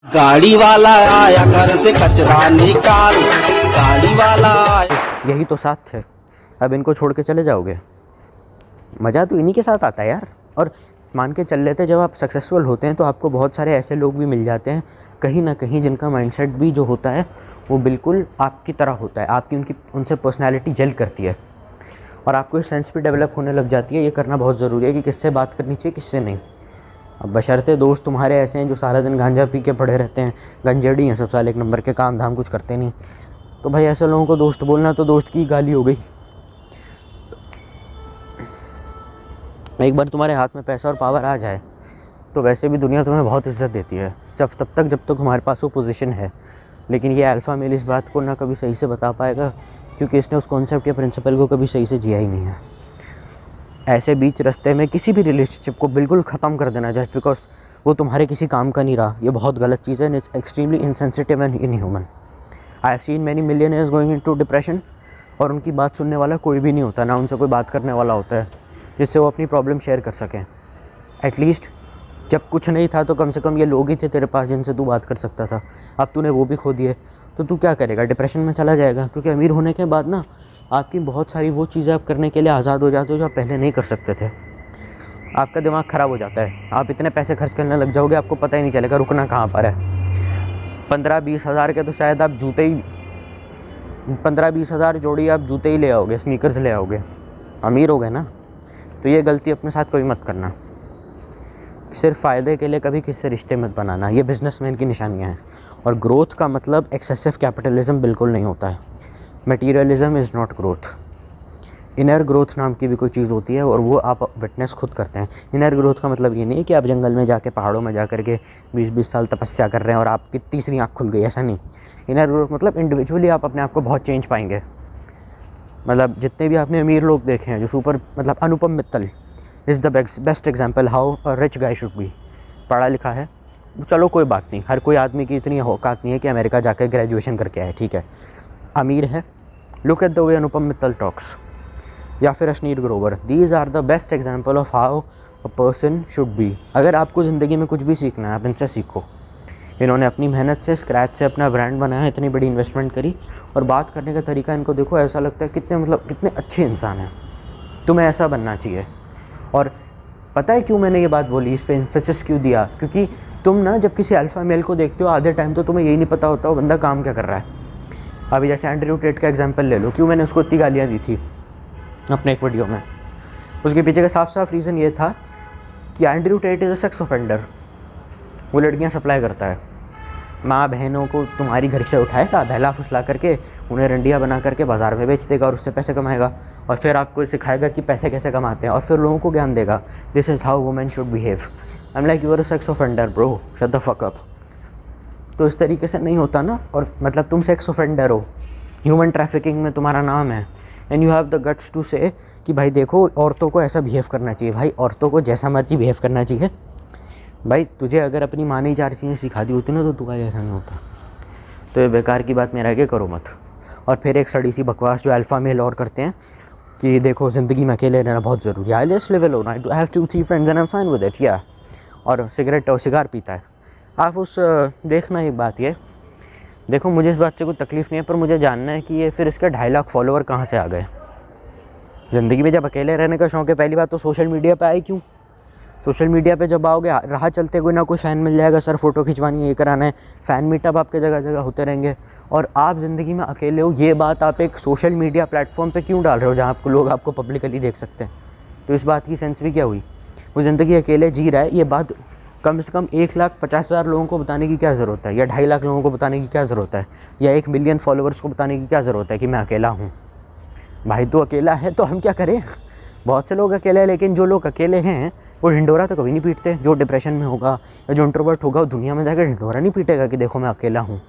गाड़ी वाला आया घर से कचरा निकाल, गाड़ी वाला आया। यही तो साथ थे, अब इनको छोड़ के चले जाओगे? मज़ा तो इन्हीं के साथ आता है यार। और मान के चल लेते, जब आप सक्सेसफुल होते हैं तो आपको बहुत सारे ऐसे लोग भी मिल जाते हैं कहीं ना कहीं जिनका माइंडसेट भी जो होता है वो बिल्कुल आपकी तरह होता है, आपकी उनसे पर्सनैलिटी जेल करती है और आपको इस सेंस भी डेवलप होने लग जाती है। ये करना बहुत ज़रूरी है कि किससे बात करनी चाहिए, किससे नहीं। अब बशर्ते दोस्त तुम्हारे ऐसे हैं जो सारा दिन गांजा पी के पड़े रहते हैं, गंजेड़ी हैं सब साल, एक नंबर के, काम धाम कुछ करते नहीं, तो भाई ऐसे लोगों को दोस्त बोलना तो दोस्त की गाली हो गई। एक बार तुम्हारे हाथ में पैसा और पावर आ जाए तो वैसे भी दुनिया तुम्हें बहुत इज्जत देती है, जब तक तुम्हारे पास वो पोजीशन है। लेकिन ये अल्फ़ा मेल इस बात को ना कभी सही से बता पाएगा क्योंकि इसने उस कॉन्सेप्ट या प्रिंसिपल को कभी सही से जिया ही नहीं है। ऐसे बीच रास्ते में किसी भी रिलेशनशिप को बिल्कुल ख़त्म कर देना जस्ट बिकॉज वो तुम्हारे किसी काम का नहीं रहा, ये बहुत गलत चीज़ है। It's extremely insensitive and inhuman. I have seen many millionaires going into depression और उनकी बात सुनने वाला कोई भी नहीं होता, ना उनसे कोई बात करने वाला होता है जिससे वो अपनी प्रॉब्लम शेयर कर सकें। एटलीस्ट जब कुछ नहीं था तो कम से कम ये लोग ही थे तेरे पास जिनसे तू बात कर सकता था। अब तूने वो भी खो दिए तो तू क्या करेगा? डिप्रेशन में चला जाएगा। क्योंकि अमीर होने के बाद ना आपकी बहुत सारी वो चीज़ें आप करने के लिए आज़ाद हो जाते हो जो आप पहले नहीं कर सकते थे। आपका दिमाग ख़राब हो जाता है, आप इतने पैसे खर्च करने लग जाओगे आपको पता ही नहीं चलेगा रुकना कहाँ पर है। 15-20 हज़ार के तो शायद आप जूते ही 15-20 हज़ार जोड़ी आप जूते ही ले आओगे, स्नीकर्स ले आओगे, अमीर हो गए ना। तो ये गलती अपने साथ कभी मत करना। सिर्फ फ़ायदे के लिए कभी किसी से रिश्ते मत बनाना, ये बिजनेसमैन की निशानियाँ हैं। और ग्रोथ का मतलब एक्सेसिव कैपिटलिज्म बिल्कुल नहीं होता है। Materialism is not growth. Inner growth नाम की भी कोई चीज़ होती है और वो आप विटनेस खुद करते हैं। इनर ग्रोथ का मतलब ये नहीं है कि आप जंगल में जाके पहाड़ों में जा कर के 20-20 साल तपस्या कर रहे हैं और आपकी तीसरी आँख खुल गई, ऐसा नहीं। इनर ग्रोथ मतलब इंडिविजुअली आप अपने आप को बहुत चेंज पाएंगे। मतलब जितने भी आपने अमीर लोग देखे हैं जो सुपर, मतलब Anupam Mittal is the best example how a rich guy should be. पढ़ा लिखा है, चलो कोई बात नहीं, हर कोई आदमी की इतनी औकात नहीं है कि अमेरिका जाकर ग्रेजुएशन करके आए, ठीक है, अमीर है। Look at the way Anupam Mittal talks, या फिर Ashneer Grover. These are the best example of how a person should be. अगर आपको ज़िंदगी में कुछ भी सीखना है आप इनसे सीखो। इन्होंने अपनी मेहनत से, स्क्रैच से अपना ब्रांड बनाया, इतनी बड़ी इन्वेस्टमेंट करी और बात करने का तरीका इनको देखो, ऐसा लगता है कितने अच्छे इंसान हैं। तुम्हें ऐसा बनना चाहिए। और पता है क्यों मैंने ये बात बोली, इस पर एम्फेसिस क्यों दिया? क्योंकि तुम ना जब किसी अल्फ़ा मेल को देखते हो आधे टाइम तो तुम्हें यही नहीं पता होता वो बंदा काम क्या कर रहा है। अभी जैसे एंड्रयू टेट का एग्जांपल ले लो, क्यों मैंने उसको इतनी गालियाँ दी थी अपने एक वीडियो में। उसके पीछे का साफ साफ रीज़न ये था कि Andrew Tate is a sex offender. वो लड़कियाँ सप्लाई करता है, माँ बहनों को तुम्हारी घर से उठाएगा, बहला फुसला करके उन्हें रंडिया बना करके बाज़ार में बेच देगा और उससे पैसे कमाएगा और फिर आपको सिखाएगा कि पैसे कैसे कमाते हैं और फिर लोगों को ज्ञान देगा, this is how women should behave. I am like you are a sex offender bro, shut the fuck up. तो इस तरीके से नहीं होता ना। और मतलब तुम सेक्स ऑफेंडर हो, ह्यूमन ट्रैफिकिंग में तुम्हारा नाम है, and you have the guts to say कि भाई देखो औरतों को ऐसा बिहेव करना चाहिए। भाई औरतों को जैसा मर्जी बिहेव करना चाहिए। भाई तुझे अगर अपनी माँ ने 4 चीज़ें सिखा दी होती ना तो तू ऐसा नहीं होता। तो ये बेकार की बात मेरा आगे करो मत। और फिर एक सड़ी सी बकवास जो अल्फ़ा मेल और करते हैं कि देखो ज़िंदगी में अकेले रहना बहुत ज़रूरी है, I just live alone, I have 2-3 friends and I am fine with it, या और सिगरेट और सिगार पीता है। आप उस देखना एक बात ये देखो, मुझे इस बात से कोई तकलीफ़ नहीं है पर मुझे जानना है कि ये फिर इसके 2.5 लाख फॉलोवर कहाँ से आ गए। ज़िंदगी में जब अकेले रहने का शौक़ है, पहली बात तो सोशल मीडिया पे आए क्यों? सोशल मीडिया पे जब आओगे राह चलते कोई ना कोई फ़ैन मिल जाएगा, सर फ़ोटो खिंचवानी है, ये कराना है, फ़ैन मीटअप आपके जगह जगह होते रहेंगे। और आप ज़िंदगी में अकेले हो, ये बात आप एक सोशल मीडिया प्लेटफॉर्म पे क्यों डाल रहे हो जहाँ आपको लोग आपको पब्लिकली देख सकते हैं? तो इस बात की सेंस भी क्या हुई? वो ज़िंदगी अकेले जी रहा है, ये बात कम से कम 1,50,000 लोगों को बताने की क्या ज़रूरत है, या 2.5 लाख लोगों को बताने की क्या ज़रूरत है, या 1 मिलियन फॉलोअर्स को बताने की क्या ज़रूरत है कि मैं अकेला हूँ? भाई तो अकेला है तो हम क्या करें? बहुत से लोग अकेले हैं, लेकिन जो लोग अकेले हैं वो ढिंडोरा तो कभी नहीं पीटते। जो डिप्रेशन में होगा या जो इंट्रोवर्ट होगा वो दुनिया में जाकर ढिंडोरा नहीं पीटेगा कि देखो मैं अकेला हूँ।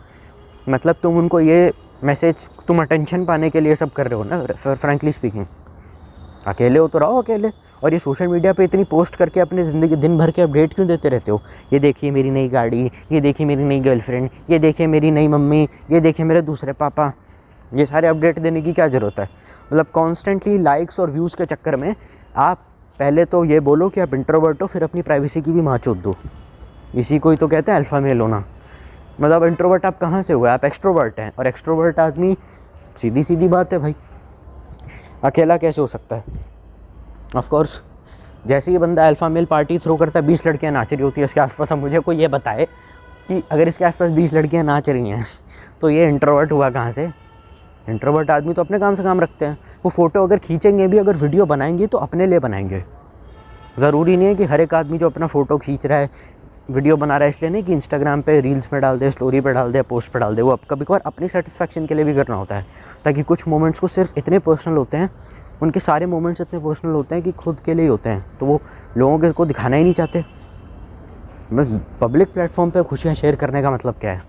मतलब तुम उनको ये मैसेज, तुम अटेंशन पाने के लिए सब कर रहे हो ना। फ्रैंकली स्पीकिंग, अकेले हो तो रहो अकेले। और ये सोशल मीडिया पे इतनी पोस्ट करके अपनी ज़िंदगी दिन भर के अपडेट क्यों देते रहते हो? ये देखिए मेरी नई गाड़ी, ये देखिए मेरी नई गर्लफ्रेंड, ये देखिए मेरी नई मम्मी, ये देखिए मेरे दूसरे पापा। ये सारे अपडेट देने की क्या ज़रूरत है? मतलब कॉन्स्टेंटली लाइक्स और व्यूज़ के चक्कर में आप पहले तो ये बोलो कि आप इंट्रोवर्ट हो, फिर अपनी प्राइवेसी की भी माँ चोद दो। इसी को ही तो कहते हैं अल्फ़ा मेल होना। मतलब इंट्रोवर्ट आप कहाँ से हुए? आप एक्सट्रोवर्ट हैं, और एक्सट्रोवर्ट आदमी, सीधी सीधी बात है भाई, अकेला कैसे हो सकता है? ऑफ कोर्स जैसे ही बंदा अल्फा मेल पार्टी थ्रो करता है, 20 लड़कियां नाच रही होती है इसके आसपास, अब मुझे कोई ये बताए कि अगर इसके आसपास 20 लड़कियां नाच रही हैं तो ये इंट्रोवर्ट हुआ कहाँ से? इंट्रोवर्ट आदमी तो अपने काम से काम रखते हैं। वो फ़ोटो अगर खींचेंगे भी, अगर वीडियो बनाएंगे तो अपने लिए बनाएंगे। ज़रूरी नहीं है कि हर एक आदमी जो अपना फ़ोटो खींच रहा है, वीडियो बना रहा है, इसलिए नहीं कि इंस्टाग्राम पे रील्स में डाल दे, स्टोरी पे डाल दे, पोस्ट पे डाल दे। वो कभी कभार अपनी सेटिस्फेक्शन के लिए भी करना होता है, ताकि कुछ मोमेंट्स को सिर्फ इतने पर्सनल होते हैं, उनके सारे मोमेंट्स इतने पर्सनल होते हैं कि खुद के लिए ही होते हैं, तो वो लोगों के को दिखाना ही नहीं चाहते। पब्लिक प्लेटफॉर्म पे खुशियाँ शेयर करने का मतलब क्या है?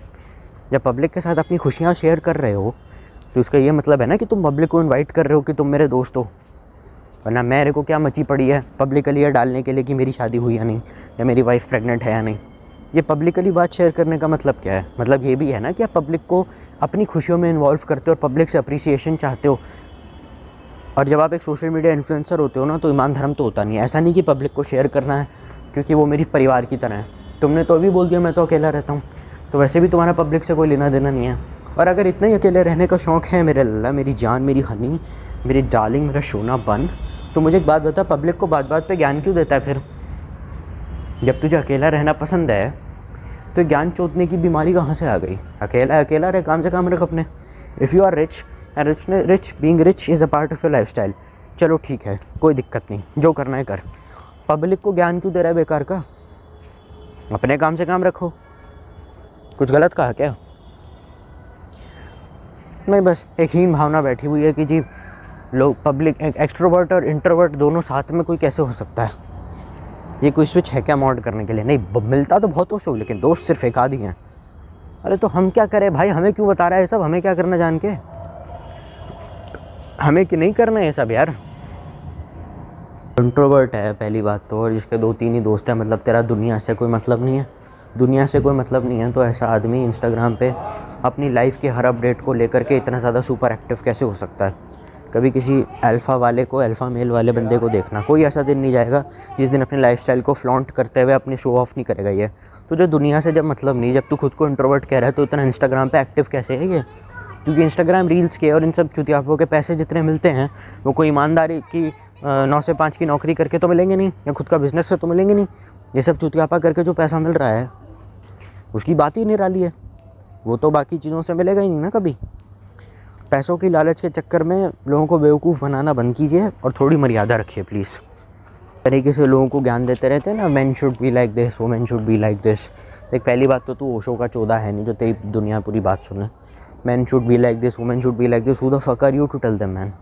जब पब्लिक के साथ अपनी खुशियाँ शेयर कर रहे हो तो उसका ये मतलब है ना कि तुम पब्लिक को इनवाइट कर रहे हो कि तुम मेरे दोस्त हो। वरना मेरे को क्या मची पड़ी है पब्लिकली ये डालने के लिए कि मेरी शादी हुई या नहीं, या मेरी वाइफ प्रेग्नेंट है या नहीं। ये पब्लिकली बात शेयर करने का मतलब क्या है? मतलब ये भी है ना कि आप पब्लिक को अपनी खुशियों में इन्वॉल्व करते हो और पब्लिक से अप्रिसिएशन चाहते हो। और जब आप एक सोशल मीडिया इन्फ्लुएंसर होते हो ना, तो ईमान धर्म तो होता नहीं है। ऐसा नहीं कि पब्लिक को शेयर करना है क्योंकि वो मेरी परिवार की तरह है। तुमने तो अभी बोल दिया मैं तो अकेला रहता हूँ, तो वैसे भी तुम्हारा पब्लिक से कोई लेना देना नहीं है। और अगर इतना ही अकेले रहने का शौक़ है मेरे लल्ला, मेरी जान, मेरी हनी, मेरी डार्लिंग, मेरा सोना बन, तो मुझे एक बात बता, पब्लिक को बात बात पे ज्ञान क्यों देता है फिर? जब तुझे अकेला रहना पसंद है तो ज्ञान चोदने की बीमारी कहाँ से आ गई? अकेला अकेला रहे, काम से काम रख अपने। If you are rich and rich being rich is a part of your लाइफ स्टाइल, चलो ठीक है, कोई दिक्कत नहीं, जो करना है कर। पब्लिक को ज्ञान क्यों दे रहा है बेकार का? अपने काम से काम रखो। कुछ गलत कहा क्या? नहीं, बस एक हीन भावना बैठी हुई है कि जी लोग पब्लिक, एक्सट्रोवर्ट और इंट्रोवर्ट दोनों साथ में कोई कैसे हो सकता है? ये कोई स्विच है क्या मॉड करने के लिए? नहीं, मिलता तो बहुत हो, लेकिन दोस्त सिर्फ एक आधी हैं। अरे तो हम क्या करें भाई? हमें क्यों बता रहा है ये सब? हमें क्या करना जान के? हमें कि नहीं करना है ये सब यार। इंट्रोवर्ट है पहली बात तो, और जिसके 2-3 ही दोस्त हैं, मतलब तेरा दुनिया से कोई मतलब नहीं है। दुनिया से कोई मतलब नहीं है तो ऐसा आदमी इंस्टाग्राम पे अपनी लाइफ के हर अपडेट को लेकर के इतना ज़्यादा सुपर एक्टिव कैसे हो सकता है? कभी किसी अल्फ़ा वाले को, अल्फ़ा मेल वाले बंदे को देखना, कोई ऐसा दिन नहीं जाएगा जिस दिन अपनी लाइफस्टाइल को फ्लॉन्ट करते हुए अपनी शो ऑफ नहीं करेगा ये। तुझे दुनिया से जब मतलब नहीं, जब तू खुद को इंट्रोवर्ट कह रहा है तो इतना इंस्टाग्राम पे एक्टिव कैसे है ये? क्योंकि इंस्टाग्राम रील्स के और इन सब चुतियापों के पैसे जितने मिलते हैं वो कोई ईमानदारी की 9 से 5 की नौकरी करके तो मिलेंगे नहीं, या खुद का बिजनेस से तो मिलेंगे नहीं। ये सब चुतियापा करके जो पैसा मिल रहा है उसकी बात ही निराली है, वो तो बाकी चीज़ों से मिलेगा ही नहीं ना कभी। पैसों की लालच के चक्कर में लोगों को बेवकूफ़ बनाना बंद कीजिए और थोड़ी मर्यादा रखिए प्लीज़। तरीके से लोगों को ज्ञान देते रहते हैं ना, man should be like this, women should be like this. देख, पहली बात तो तू ओशो का चौधा है नहीं जो तेरी दुनिया पूरी बात सुने। Man should be like this, women should be like this, who the fuck are you to tell them man?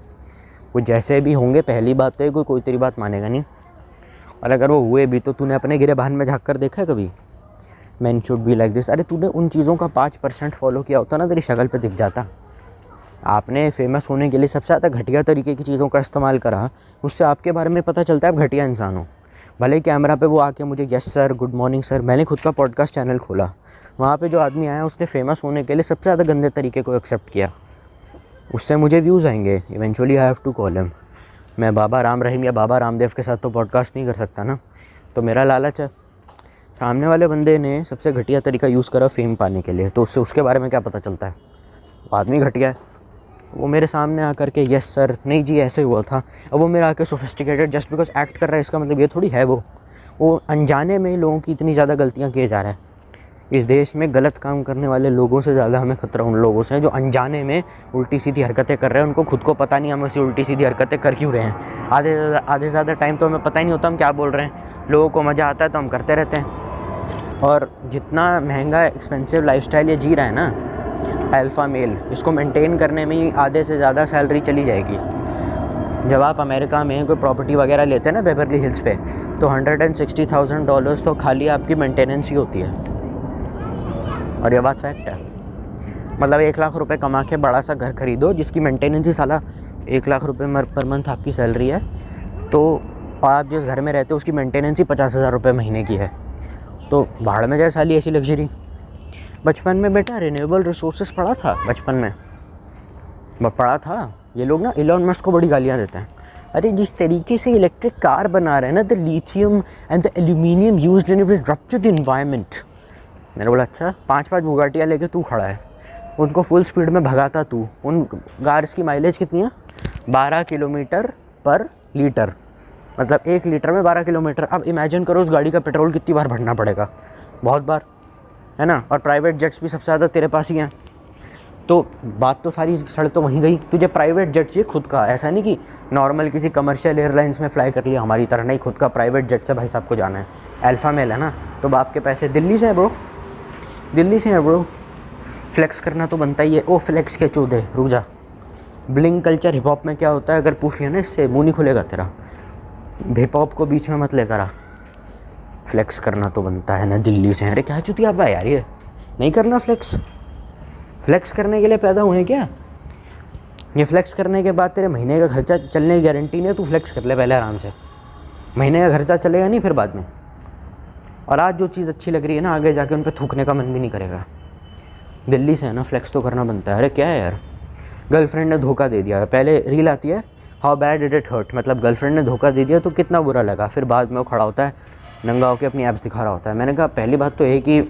वो जैसे भी होंगे, पहली बात तो है कोई तेरी बात मानेगा नहीं, और अगर वो हुए भी तो तूने अपने गिरेबान में झाँक कर देखा है कभी? Man should be like this, अरे तूने उन चीज़ों का 5% फॉलो किया होता ना, तेरी शक्ल पे दिख जाता। आपने फेमस होने के लिए सबसे ज़्यादा घटिया तरीके की चीज़ों का इस्तेमाल करा, उससे आपके बारे में पता चलता है आप घटिया इंसान हो। भले कैमरा पे वो आके मुझे yes sir, good morning sir, मैंने खुद का पॉडकास्ट चैनल खोला, वहाँ पे जो आदमी आया उसने फेमस होने के लिए सबसे ज़्यादा गंदे तरीके को एक्सेप्ट किया। उससे मुझे व्यूज़ आएंगे, eventually I have to call him. मैं बाबा राम रहीम या बाबा रामदेव के साथ तो पॉडकास्ट नहीं कर सकता ना, तो मेरा लालच है। सामने वाले बंदे ने सबसे घटिया तरीका यूज़ करा फेम पाने के लिए, तो उससे उसके बारे में क्या पता चलता है? वो आदमी घटिया है। वो मेरे सामने आकर के यस सर, नहीं जी ऐसे हुआ था, अब वो मेरा आकर सोफिस्टिकेटेड जस्ट बिकॉज एक्ट कर रहा है, इसका मतलब ये थोड़ी है वो अनजाने में लोगों की इतनी ज़्यादा गलतियाँ किए जा रहा है। इस देश में गलत काम करने वाले लोगों से ज़्यादा हमें खतरा उन लोगों से है जो अनजाने में उल्टी सीधी हरकतें कर रहे हैं। उनको खुद को पता नहीं हम ऐसी उल्टी सीधी हरकतें कर क्यों रहे हैं। आधे से ज़्यादा टाइम तो हमें पता ही नहीं होता हम क्या बोल रहे हैं। लोगों को मज़ा आता है तो हम करते रहते हैं। और जितना महंगा एक्सपेंसिव लाइफस्टाइल ये जी रहा है ना अल्फ़ा मेल, इसको मेंटेन करने में ही आधे से ज़्यादा सैलरी चली जाएगी। जब आप अमेरिका में कोई प्रॉपर्टी वगैरह लेते हैं ना बेवरली हिल्स पे, तो $160,000 तो खाली आपकी मेंटेनेंस ही होती है। और ये बात फैक्ट है। मतलब 1 लाख रुपए कमा के बड़ा सा घर खरीदो जिसकी मेंटेनेंस ही साला 1 लाख रुपए पर मंथ आपकी सैलरी है, तो आप जिस घर में रहते हो उसकी मेंटेनेंस ही 50,000 रुपये महीने की है। तो भाड़ में जाए साली ऐसी लग्जरी। बचपन में बेटा रिन्यूएबल रिसोर्सेज पढ़ा था, बचपन में पढ़ा था। ये लोग ना इलॉन मस्क को बड़ी गालियाँ देते हैं। अरे जिस तरीके से इलेक्ट्रिक कार बना रहे हैं ना, the lithium and the aluminium used in it will rupture the environment. मैंने बोला अच्छा, 5-5 बुगाटियाँ लेके तू खड़ा है, उनको फुल स्पीड में भगाता तू। उन कार्स की माइलेज कितनी है? 12 किलोमीटर पर लीटर, मतलब 1 लीटर में 12 किलोमीटर। अब इमेजिन करो उस गाड़ी का पेट्रोल कितनी बार भरना पड़ेगा, बहुत बार, है ना। और प्राइवेट जेट्स भी सबसे ज़्यादा तेरे पास ही हैं। तो बात तो सारी सड़ तो वहीं गई। तुझे प्राइवेट जेट चाहिए खुद का, ऐसा नहीं कि नॉर्मल किसी कमर्शियल एयरलाइंस में फ़्लाई कर लिया, हमारी तरह नहीं, खुद का प्राइवेट जेट से भाई साहब को जाना है। अल्फ़ा मेल है ना, तो बाप के पैसे दिल्ली से हैं ब्रो, दिल्ली से हैं ब्रो। फ्लेक्स करना तो बनता ही है। ओ फ्लेक्स के चूदे, रुक जा। ब्लिंग कल्चर हिप हॉप में क्या होता है, अगर पूछ लिया ना इससे मुँह नहीं खुलेगा तेरा। हिप हॉप को बीच में मत लेकर आ। फ्लेक्स करना तो बनता है ना, दिल्ली से। अरे क्या चुतिया आप यार, ये नहीं करना फ्लेक्स। फ्लेक्स करने के लिए पैदा हुए क्या? ये फ्लेक्स करने के बाद तेरे महीने का खर्चा चलने की गारंटी नहीं है। तू फ्लेक्स कर ले पहले आराम से, महीने का खर्चा चलेगा नहीं फिर बाद में। और आज जो चीज़ अच्छी लग रही है ना, आगे जाके उन पर थूकने का मन भी नहीं करेगा। दिल्ली से है ना, फ्लेक्स तो करना बनता है। अरे क्या है यार, गर्लफ्रेंड ने धोखा दे दिया। पहले रील आती है how bad did it hurt, मतलब गर्लफ्रेंड ने धोखा दे दिया तो कितना बुरा लगा। फिर बाद में वो खड़ा होता है नंगा होकर अपनी एब्स दिखा रहा होता है। मैंने कहा पहली बात तो ये कि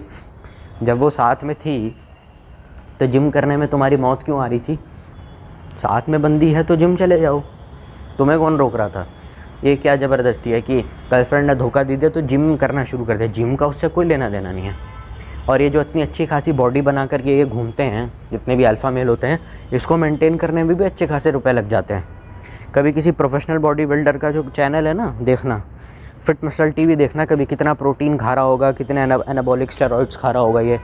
जब वो साथ में थी तो जिम करने में तुम्हारी मौत क्यों आ रही थी? साथ में बंदी है तो जिम चले जाओ, तुम्हें कौन रोक रहा था? ये क्या ज़बरदस्ती है कि गर्लफ्रेंड ने धोखा दे दिया तो जिम करना शुरू कर दिया। जिम का उससे कोई लेना देना नहीं है। और ये जो इतनी अच्छी खासी बॉडी बना करके ये घूमते हैं, जितने भी अल्फ़ा मेल होते हैं, इसको मेंटेन करने में भी अच्छे खासे रुपए लग जाते हैं। कभी किसी प्रोफेशनल बॉडी बिल्डर का जो चैनल है ना, देखना, फिट मसल टीवी देखना, कभी कितना प्रोटीन खा रहा होगा, कितने एनाबॉलिक स्टेरॉइड्स खा रहा होगा ये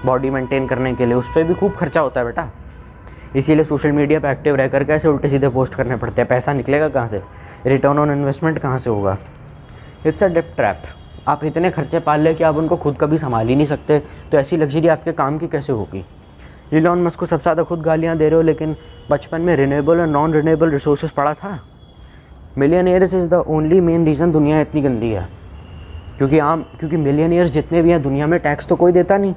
बॉडी मेंटेन करने के लिए। उस पर भी खूब खर्चा होता है बेटा। इसीलिए सोशल मीडिया पे एक्टिव रह कर कैसे उल्टे सीधे पोस्ट करने पड़ते हैं। पैसा निकलेगा कहाँ से? रिटर्न ऑन इन्वेस्टमेंट कहाँ से होगा? It's a debt trap. आप इतने खर्चे पाल ले कि आप उनको खुद कभी संभाल ही नहीं सकते, तो ऐसी लग्जरी आपके काम की कैसे होगी? इलॉन मस्क को सबसे ज़्यादा खुद गालियाँ दे रहे हो, लेकिन बचपन में रिन्यूएबल और नॉन रिन्यूएबल रिसोर्सेज पढ़ा था। Millionaires is the only main reason दुनिया इतनी गंदी है। क्योंकि मिलियनियर्स जितने भी हैं दुनिया में, टैक्स तो कोई देता नहीं।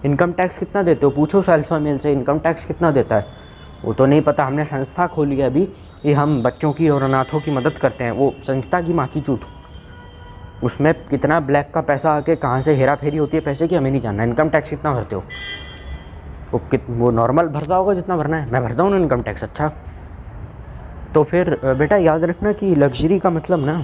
इनकम टैक्स कितना देते हो? पूछो अल्फा मेल से, इनकम टैक्स कितना देता है वो तो नहीं पता। हमने संस्था खोली है अभी, ये हम बच्चों की और अनाथों की मदद करते हैं। वो संस्था की माँ की चूत, उसमें कितना ब्लैक का पैसा आके कहाँ से हेरा फेरी होती है पैसे की, हमें नहीं जानना। इनकम टैक्स कितना भरते हो? वो नॉर्मल भरता होगा जितना भरना है। मैं भरता हूँ ना इनकम टैक्स। अच्छा, तो फिर बेटा याद रखना कि लग्जरी का मतलब ना,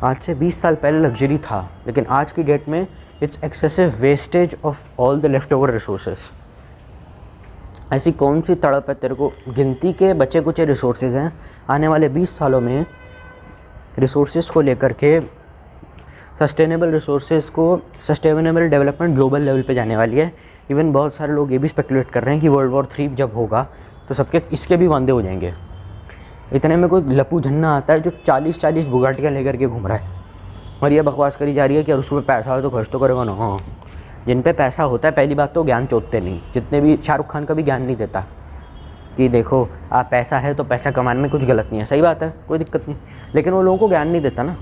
आज से 20 साल पहले लग्जरी था, लेकिन आज की डेट में it's excessive wastage of all the left over resources. ऐसी कौन सी तड़प है तेरे को? गिनती के बचे कुचे रिसोर्सेज हैं। आने वाले 20 सालों में रिसोर्सेज को लेकर के, सस्टेनेबल रिसोर्सेज को, सस्टेनेबल डेवलपमेंट ग्लोबल लेवल पे जाने वाली है। इवन बहुत सारे लोग ये भी स्पेकुलेट कर रहे हैं कि वर्ल्ड वॉर 3 जब होगा तो सबके इसके भी वांदे हो जाएंगे। इतने में कोई लपू झन्ना आता है जो 40-40 बुगाटियाँ लेकर के घूम रहा है, और ये बकवास करी जा रही है कि उसमें पैसा हो तो खर्च तो करेगा ना। हाँ, जिन पे पैसा होता है, पहली बात तो ज्ञान चोतते नहीं। जितने भी, शाहरुख खान का भी ज्ञान नहीं देता कि देखो आप पैसा है तो पैसा कमाने में कुछ गलत नहीं है। सही बात है, कोई दिक्कत नहीं, लेकिन वो लोगों को ज्ञान नहीं देता ना।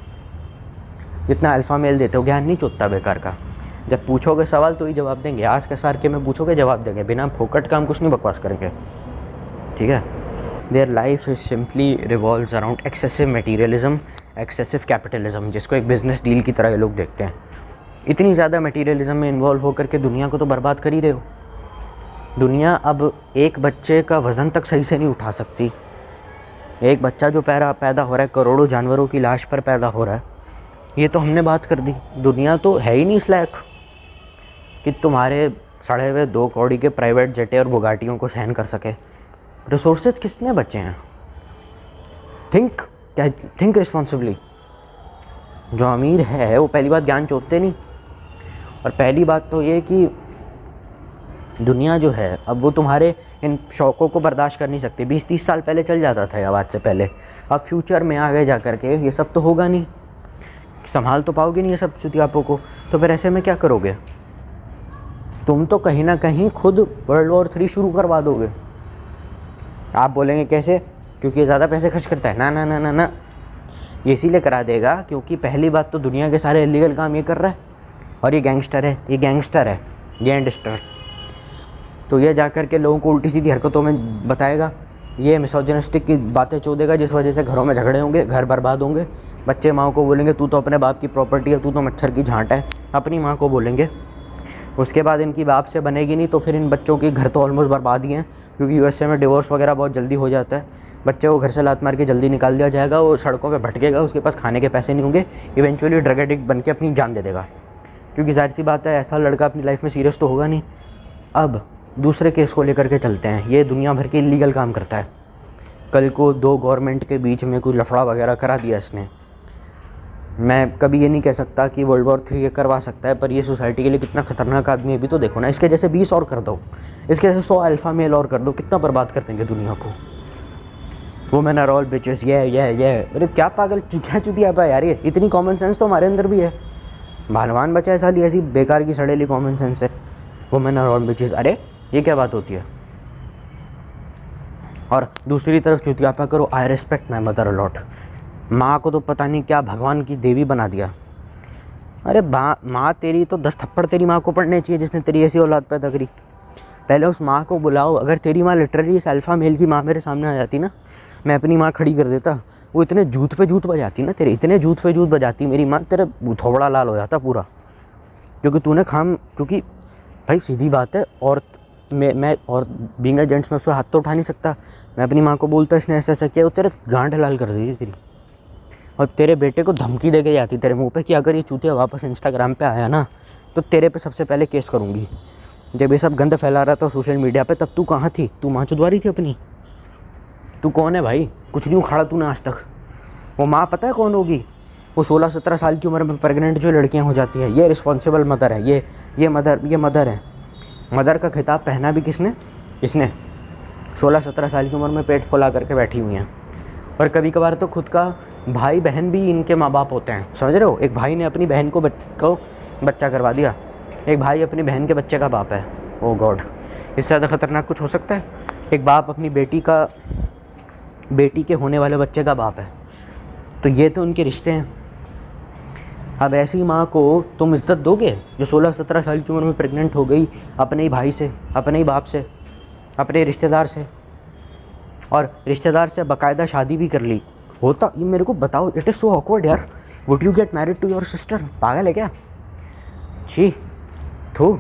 जितना अल्फ़ा मेल देते हो, ज्ञान नहीं चोतता बेकार का। जब पूछोगे सवाल तो ही जवाब देंगे। आज के सार के में पूछोगे जवाब देंगे, बिना फोकट का हम कुछ नहीं बकवास करेंगे, ठीक है। Their life is simply revolves around excessive materialism, excessive capitalism, जिसको एक बिजनेस डील की तरह ये लोग देखते हैं। इतनी ज़्यादा मटीरियलिज्म में इन्वॉल्व होकर के दुनिया को तो बर्बाद कर ही रहे हो। दुनिया अब एक बच्चे का वज़न तक सही से नहीं उठा सकती। एक बच्चा जो पैदा हो रहा है, करोड़ों जानवरों की लाश पर पैदा हो रहा है, ये तो हमने बात कर दी। दुनिया तो है ही नहीं इस लायक कि तुम्हारे सड़े हुए 2 कौड़ी के प्राइवेट जेटें और बुगाटियों को सहन कर सके। रिसोर्सेज कितने बचे हैं? Think responsibly. जो अमीर है वो पहली बात ज्ञान चोतते नहीं, और पहली बात तो ये कि दुनिया जो है अब वो तुम्हारे इन शौक़ों को बर्दाश्त कर नहीं सकती। 20-30 साल पहले चल जाता था अब आज से पहले। अब फ्यूचर में आगे जा कर के ये सब तो होगा नहीं, संभाल तो पाओगे नहीं ये सब चुतियापों को। तो फिर ऐसे में क्या करोगे? तुम तो कहीं ना कहीं खुद वर्ल्ड वॉर 3 शुरू करवा दोगे। आप बोलेंगे कैसे? क्योंकि ये ज़्यादा पैसे खर्च करता है। ना ना ना ना ना, ये इसीलिए करा देगा क्योंकि पहली बात तो दुनिया के सारे इलीगल काम ये कर रहा है, और ये गैंगस्टर है, ये गैंगस्टर। तो ये जा कर के लोगों को उल्टी सीधी हरकतों में बताएगा, ये मिसोजिनिस्टिक की बातें चोदेगा, जिस वजह से घरों में झगड़े होंगे, घर बर्बाद होंगे। बच्चे माँ को बोलेंगे तू तो अपने बाप की प्रॉपर्टी है, तू तो मच्छर की झांट है, अपनी माँ को बोलेंगे। उसके बाद इनकी बाप से बनेगी नहीं तो फिर इन बच्चों के घर तो ऑलमोस्ट बर्बाद ही हैं, क्योंकि यूएसए में डिवोर्स वगैरह बहुत जल्दी हो जाता है। बच्चे को घर से लात मार के जल्दी निकाल दिया जाएगा, वो सड़कों पे भटकेगा, उसके पास खाने के पैसे नहीं होंगे, इवेंचुअली ड्रग एडिक्ट बन के अपनी जान दे देगा। क्योंकि जाहिर सी बात है ऐसा लड़का अपनी लाइफ में सीरियस तो होगा नहीं। अब दूसरे केस को लेकर के चलते हैं। ये दुनिया भर के इलीगल काम करता है। कल को 2 गवर्नमेंट के बीच में कोई लफड़ा वगैरह करा दिया इसने, मैं कभी ये नहीं कह सकता कि वर्ल्ड वॉर 3 ये करवा सकता है, पर ये सोसाइटी के लिए कितना खतरनाक आदमी है भी तो देखो ना। इसके जैसे 20 और कर दो, इसके जैसे 100 अल्फा मेल और कर दो, कितना बर्बाद कर देंगे दुनिया को। वुमेन आर ऑल बिचेस, ये अरे क्या पागल क्या चुतिया पा यार, ये इतनी कॉमन सेंस तो हमारे अंदर भी है। भालवान बचा है साली ऐसी बेकार की सड़ेली कॉमन सेंस है। वुमेन आर ऑल बिचेस, अरे ये क्या बात होती है। और दूसरी तरफ चुतियापा करो, I respect my mother a lot. माँ को तो पता नहीं क्या भगवान की देवी बना दिया। अरे माँ तेरी तो 10 थप्पड़ तेरी माँ को पड़ने चाहिए जिसने तेरी ऐसी औलाद पैदा करी। पहले उस माँ को बुलाओ। अगर तेरी माँ लिटरली इस अल्फ़ा मेल की माँ मेरे सामने आ जाती ना, मैं अपनी माँ खड़ी कर देता। वो इतने जूत पे जूत बजाती ना तेरे, इतने जूत पे जूत बजाती मेरी माँ, तेरे थोबड़ा लाल हो जाता पूरा। क्योंकि तूने क्योंकि भाई सीधी बात है, और मैं और बीइंग अ जेंट्स में उसको हाथ तो उठा नहीं सकता। मैं अपनी माँ को बोलता इसने ऐसा ऐसा किया, वो तेरे गांड लाल कर दी तेरी। और तेरे बेटे को धमकी दे के जाती तेरे मुंह पे कि अगर ये चूतिया वापस इंस्टाग्राम पे आया ना तो तेरे पे सबसे पहले केस करूँगी। जब ये सब गंद फैला रहा था सोशल मीडिया पे, तब तू कहाँ थी? तू माँ चुदवारी थी अपनी। तू कौन है भाई? कुछ नहीं उखाड़ा तूने आज तक। वो माँ पता है कौन होगी? वो 16-17 साल की उम्र में प्रेग्नेंट जो लड़कियाँ हो जाती हैं, ये रिस्पॉन्सिबल मदर है। ये मदर है। मदर का खिताब पहना भी किसने? इसने। 16-17 साल की उम्र में पेट फुला करके बैठी हुई हैं। और कभी कभार तो खुद का भाई बहन भी इनके माँ बाप होते हैं, समझ रहे हो? एक भाई ने अपनी बहन को बच्चा करवा दिया, एक भाई अपनी बहन के बच्चे का बाप है। ओ गॉड, इससे ज़्यादा ख़तरनाक कुछ हो सकता है? एक बाप अपनी बेटी के होने वाले बच्चे का बाप है। तो ये तो उनके रिश्ते हैं। अब ऐसी माँ को तुम इज्जत दोगे जो 16-17 साल की उम्र में प्रेग्नेंट हो गई अपने ही भाई से, अपने ही बाप से, अपने रिश्तेदार से, और रिश्तेदार से बाकायदा शादी भी कर ली? होता ये मेरे को बताओ, इट इज़ सो ऑकवर्ड यार। Would you get married to your sister? पागल है क्या? छी थू।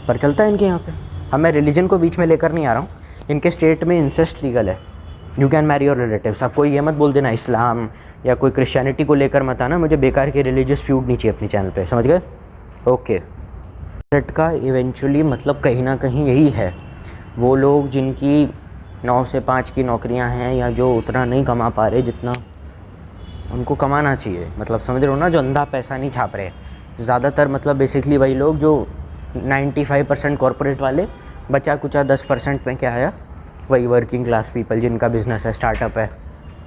पर चलता है इनके यहाँ पे। अब मैं रिलीजन को बीच में लेकर नहीं आ रहा हूँ। इनके स्टेट में इंसेस्ट लीगल है, you can marry your relatives. अब कोई ये मत बोल देना इस्लाम या कोई क्रिश्चियनिटी को लेकर मत आना, मुझे बेकार के रिलीजियस फ्यूड नहीं चाहिए अपनी चैनल पे, समझ गए? ओके। सेट का इवेंचुअली मतलब कहीं ना कहीं यही है, वो लोग जिनकी 9 से 5 की नौकरियां हैं, या जो उतना नहीं कमा पा रहे जितना उनको कमाना चाहिए, मतलब समझ रहे हो ना, जो अंधा पैसा नहीं छाप रहे ज़्यादातर। मतलब बेसिकली वही लोग जो 95% कॉर्पोरेट वाले, बचा कुचा 10% में क्या आया, वही वर्किंग क्लास पीपल जिनका बिजनेस है, स्टार्टअप है।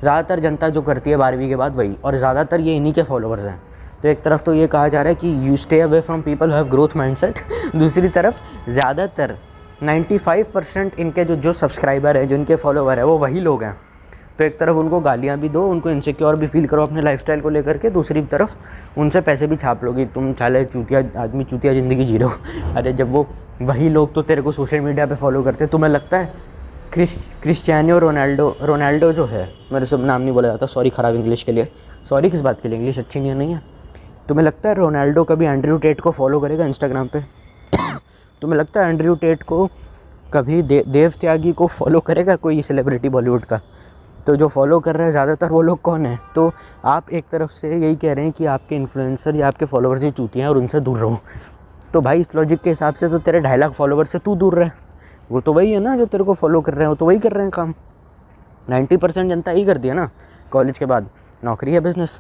ज़्यादातर जनता जो करती है 12वीं के बाद वही, और ज़्यादातर ये इन्हीं के फॉलोअर्स हैं। तो एक तरफ तो ये कहा जा रहा है कि you stay away from people who have growth mindset, दूसरी तरफ ज़्यादातर 95% इनके जो सब्सक्राइबर है, जो इनके फॉलोवर है, वो वही लोग हैं। तो एक तरफ उनको गालियाँ भी दो, उनको इनसिक्योर भी फील करो अपने लाइफस्टाइल को लेकर के, दूसरी तरफ उनसे पैसे भी छाप लोगे। तुम चाले चूतिया आदमी चूतिया ज़िंदगी जी रहे हो। अरे जब वो वही लोग तो तेरे को सोशल मीडिया पे फॉलो करते हैं, तुम्हें लगता है क्रिस्टियानो रोनाल्डो जो है, मेरे सब नाम नहीं बोला जाता, सॉरी ख़राब इंग्लिश के लिए, सॉरी किस बात के लिए, इंग्लिश अच्छी नहीं है। तुम्हें लगता है रोनाल्डो कभी एंड्रयू टेट को फॉलो करेगा इंस्टाग्राम पे? तुम्हें लगता है एंड्रयू टेट को कभी देव त्यागी को फॉलो करेगा कोई सेलिब्रिटी बॉलीवुड का? तो जो फॉलो कर रहे हैं ज़्यादातर वो लोग कौन है? तो आप एक तरफ से यही कह रहे हैं कि आपके इन्फ्लुएंसर या आपके फॉलोअर्स ही चूतियाँ हैं और उनसे दूर रहो। तो भाई इस लॉजिक के हिसाब से तो तेरे 2.5 लाख फॉलोवर से तू दूर रहे, वो तो वही है ना जो तेरे को फॉलो कर रहे हैं, वो तो वही कर रहे हैं काम। 90% जनता यही करती है ना, कॉलेज के बाद नौकरी है, बिजनेस।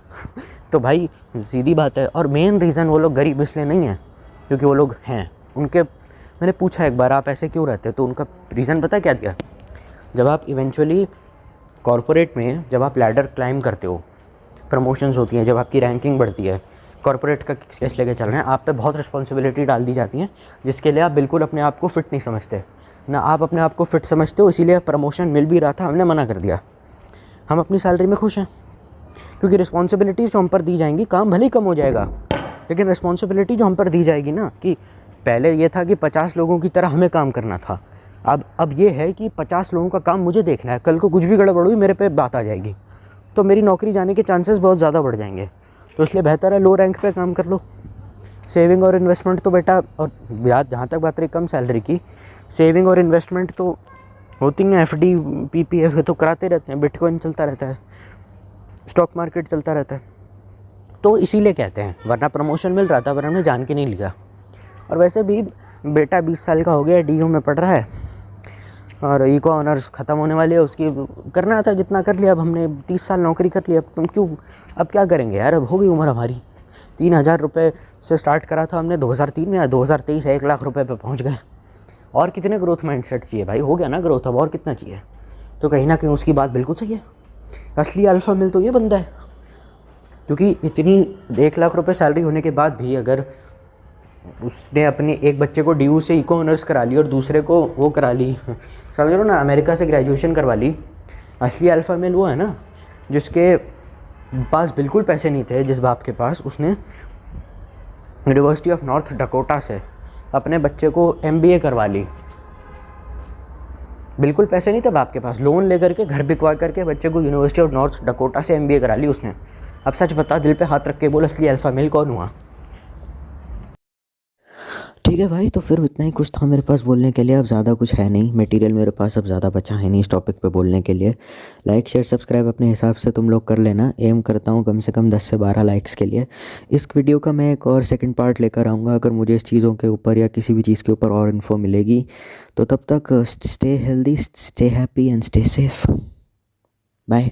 तो भाई सीधी बात है। और मेन रीज़न वो लोग गरीब इसलिए नहीं है क्योंकि वो लोग हैं उनके, मैंने पूछा एक बार आप ऐसे क्यों रहते, तो उनका रीज़न पता है क्या दिया? जब आप इवेंचुअली कॉर्पोरेट में जब आप लैडर क्लाइम करते हो, प्रमोशंस होती हैं, जब आपकी रैंकिंग बढ़ती है, कॉर्पोरेट का केस लेके चल रहे हैं, आप पे बहुत रिस्पॉन्सिबिलिटी डाल दी जाती है जिसके लिए आप बिल्कुल अपने आप को फिट नहीं समझते ना, आप अपने आप को फिट समझते हो। इसीलिए प्रमोशन मिल भी रहा था, हमने मना कर दिया। हम अपनी सैलरी में खुश हैं क्योंकि रिस्पॉन्सिबिलिटी जो हम पर दी जाएंगी, काम भले ही कम हो जाएगा लेकिन रिस्पॉन्सिबिलिटी जो हम पर दी जाएगी ना, कि पहले ये था कि 50 लोगों की तरह हमें काम करना था, अब ये है कि 50 लोगों का काम मुझे देखना है, कल को कुछ भी गड़बड़ हुई मेरे पे बात आ जाएगी, तो मेरी नौकरी जाने के चांसेस बहुत ज़्यादा बढ़ जाएंगे। तो इसलिए बेहतर है लो रैंक पे काम कर लो, सेविंग और इन्वेस्टमेंट तो बेटा, और जहाँ तक बात रही कम सैलरी की, सेविंग और इन्वेस्टमेंट तो होती हैं, एफडी पीपीएफ तो कराते रहते हैं, बिटकॉइन चलता रहता है, स्टॉक मार्केट चलता रहता है, तो इसीलिए कहते हैं, वरना प्रमोशन मिल रहा था पर हमने जान के नहीं लिया। और वैसे भी बेटा 20 साल का हो गया, डीयू में पढ़ रहा है और इको ऑनर्स ख़त्म होने वाली है उसकी, करना था जितना कर लिया। अब हमने 30 साल नौकरी कर ली, अब तुम क्यों, अब क्या करेंगे यार, अब हो गई उम्र हमारी। 3,000 रुपये से स्टार्ट करा था हमने 2003 में, या 2023 1 लाख रुपए पे पहुंच गए। और कितने ग्रोथ माइंडसेट चाहिए भाई, हो गया ना ग्रोथ, अब और कितना चाहिए। तो कहीं ना कहीं उसकी बात बिल्कुल सही है, असली अल्फा मिल तो ये बंदा है, क्योंकि इतनी 1 लाख रुपए सैलरी होने के बाद भी अगर उसने अपने एक बच्चे को ड्यू से इको ऑनर्स करा ली और दूसरे को वो करा ली, समझ लो ना, अमेरिका से ग्रेजुएशन करवा ली। असली अल्फा मेल वो है ना जिसके पास बिल्कुल पैसे नहीं थे, जिस बाप के पास उसने यूनिवर्सिटी ऑफ नॉर्थ डकोटा से अपने बच्चे को MBA करवा ली। बिल्कुल पैसे नहीं थे बाप के पास, लोन लेकर के घर बिकवा करके बच्चे को यूनिवर्सिटी ऑफ नॉर्थ डकोटा से MBA करा ली उसने। अब सच बता, दिल पे हाथ रख के बोल, असली अल्फा मेल कौन हुआ? ठीक है भाई, तो फिर इतना ही कुछ था मेरे पास बोलने के लिए, अब ज़्यादा कुछ है नहीं, मटेरियल मेरे पास अब ज़्यादा बचा है नहीं इस टॉपिक पे बोलने के लिए। लाइक शेयर सब्सक्राइब अपने हिसाब से तुम लोग कर लेना, एम करता हूँ कम से कम 10 से 12 लाइक्स के लिए। इस वीडियो का मैं एक और सेकंड पार्ट लेकर आऊँगा, अगर मुझे इस चीज़ों के ऊपर या किसी भी चीज़ के ऊपर और इन्फो मिलेगी। तो तब तक stay healthy, stay happy and stay safe. Bye.